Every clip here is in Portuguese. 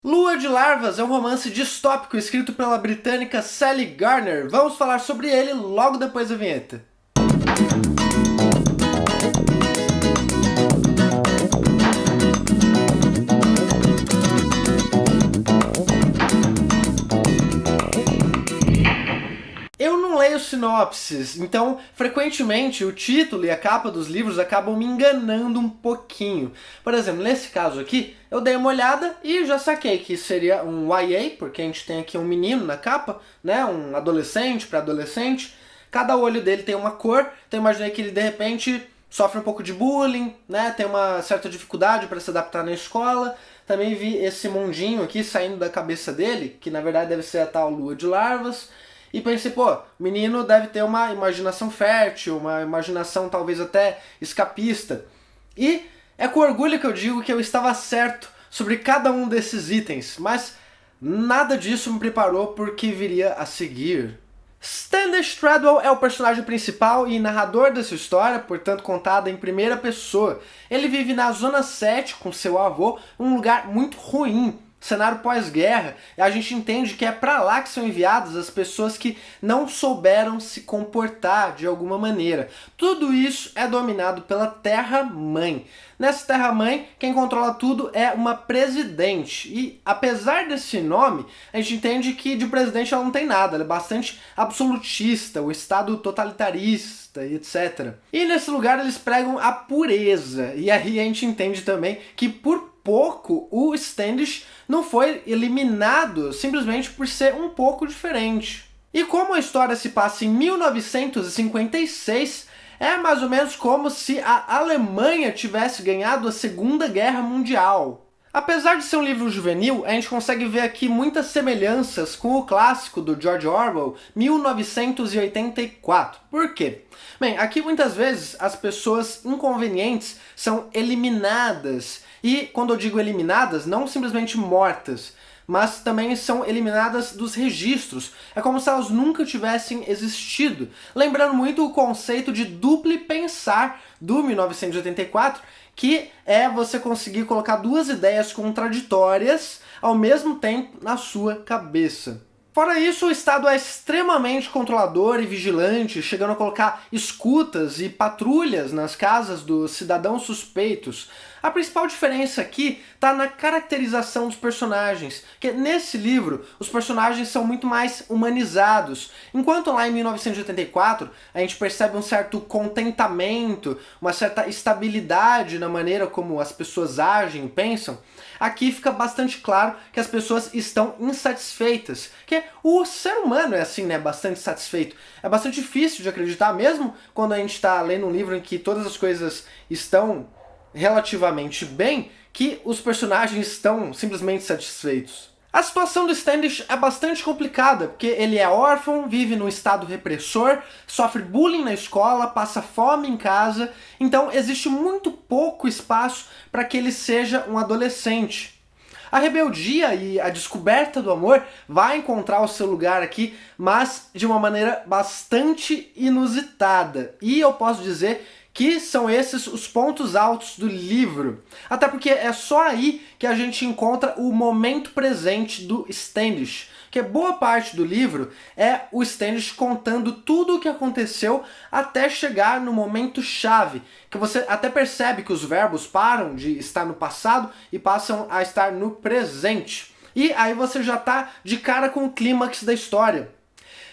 Lua de Larvas é um romance distópico escrito pela britânica Sally Garner. Vamos falar sobre ele logo depois da vinheta. Eu não leio sinopses, então frequentemente o título e a capa dos livros acabam me enganando um pouquinho. Por exemplo, nesse caso aqui, eu dei uma olhada e já saquei que seria um YA, porque a gente tem aqui um menino na capa, né, um adolescente, pré-adolescente. Cada olho dele tem uma cor, então eu imaginei que ele de repente sofre um pouco de bullying, né, tem uma certa dificuldade para se adaptar na escola. Também vi esse mundinho aqui saindo da cabeça dele, que na verdade deve ser a tal Lua de Larvas. E pensei, pô, o menino deve ter uma imaginação fértil, uma imaginação talvez até escapista. E é com orgulho que eu digo que eu estava certo sobre cada um desses itens, mas nada disso me preparou por que viria a seguir. Standish Treadwell é o personagem principal e narrador dessa história, portanto contada em primeira pessoa. Ele vive na Zona 7 com seu avô, um lugar muito ruim. Cenário pós-guerra, e a gente entende que é pra lá que são enviadas as pessoas que não souberam se comportar de alguma maneira. Tudo isso é dominado pela Terra-mãe. Nessa Terra-mãe, quem controla tudo é uma presidente. E apesar desse nome, a gente entende que de presidente ela não tem nada. Ela é bastante absolutista, o Estado totalitarista e etc. E nesse lugar eles pregam a pureza. E aí a gente entende também que por pouco o Standish não foi eliminado simplesmente por ser um pouco diferente. E como a história se passa em 1956, é mais ou menos como se a Alemanha tivesse ganhado a Segunda Guerra Mundial. Apesar de ser um livro juvenil, a gente consegue ver aqui muitas semelhanças com o clássico do George Orwell, 1984. Por quê? Bem, aqui muitas vezes as pessoas inconvenientes são eliminadas. E quando eu digo eliminadas, não simplesmente mortas, mas também são eliminadas dos registros. É como se elas nunca tivessem existido. Lembrando muito o conceito de duplo pensar do 1984, que é você conseguir colocar duas ideias contraditórias ao mesmo tempo na sua cabeça. Fora isso, o Estado é extremamente controlador e vigilante, chegando a colocar escutas e patrulhas nas casas dos cidadãos suspeitos. A principal diferença aqui está na caracterização dos personagens, que nesse livro os personagens são muito mais humanizados, enquanto lá em 1984 a gente percebe um certo contentamento, uma certa estabilidade na maneira como as pessoas agem e pensam. Aqui fica bastante claro que as pessoas estão insatisfeitas, que o ser humano é assim, né, bastante satisfeito. É bastante difícil de acreditar, mesmo quando a gente está lendo um livro em que todas as coisas estão relativamente bem, que os personagens estão simplesmente satisfeitos. A situação do Standish é bastante complicada, porque ele é órfão, vive num estado repressor, sofre bullying na escola, passa fome em casa, então existe muito pouco espaço para que ele seja um adolescente. A rebeldia e a descoberta do amor vai encontrar o seu lugar aqui, mas de uma maneira bastante inusitada. E eu posso dizer que são esses os pontos altos do livro. Até porque é só aí que a gente encontra o momento presente do Standish. Que boa parte do livro é o Standish contando tudo o que aconteceu até chegar no momento chave, que você até percebe que os verbos param de estar no passado e passam a estar no presente. E aí você já está de cara com o clímax da história.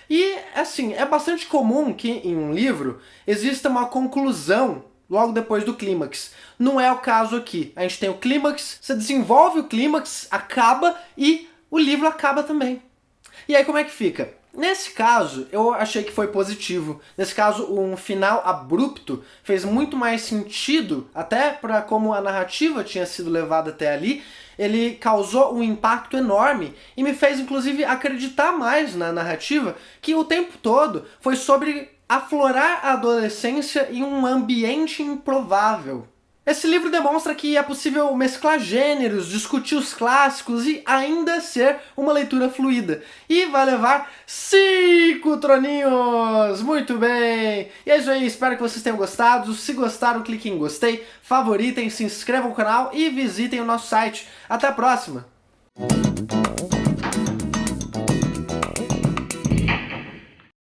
E, assim, é bastante comum que em um livro exista uma conclusão logo depois do clímax. Não é o caso aqui. A gente tem o clímax, você desenvolve o clímax, acaba e o livro acaba também. E aí como é que fica? Nesse caso, eu achei que foi positivo. Nesse caso, um final abrupto fez muito mais sentido, até para como a narrativa tinha sido levada até ali. Ele causou um impacto enorme e me fez, inclusive, acreditar mais na narrativa, que o tempo todo foi sobre aflorar a adolescência em um ambiente improvável. Esse livro demonstra que é possível mesclar gêneros, discutir os clássicos e ainda ser uma leitura fluida. E vai levar 5 troninhos! Muito bem! E é isso aí, espero que vocês tenham gostado. Se gostaram, cliquem em gostei, favoritem, se inscrevam no canal e visitem o nosso site. Até a próxima!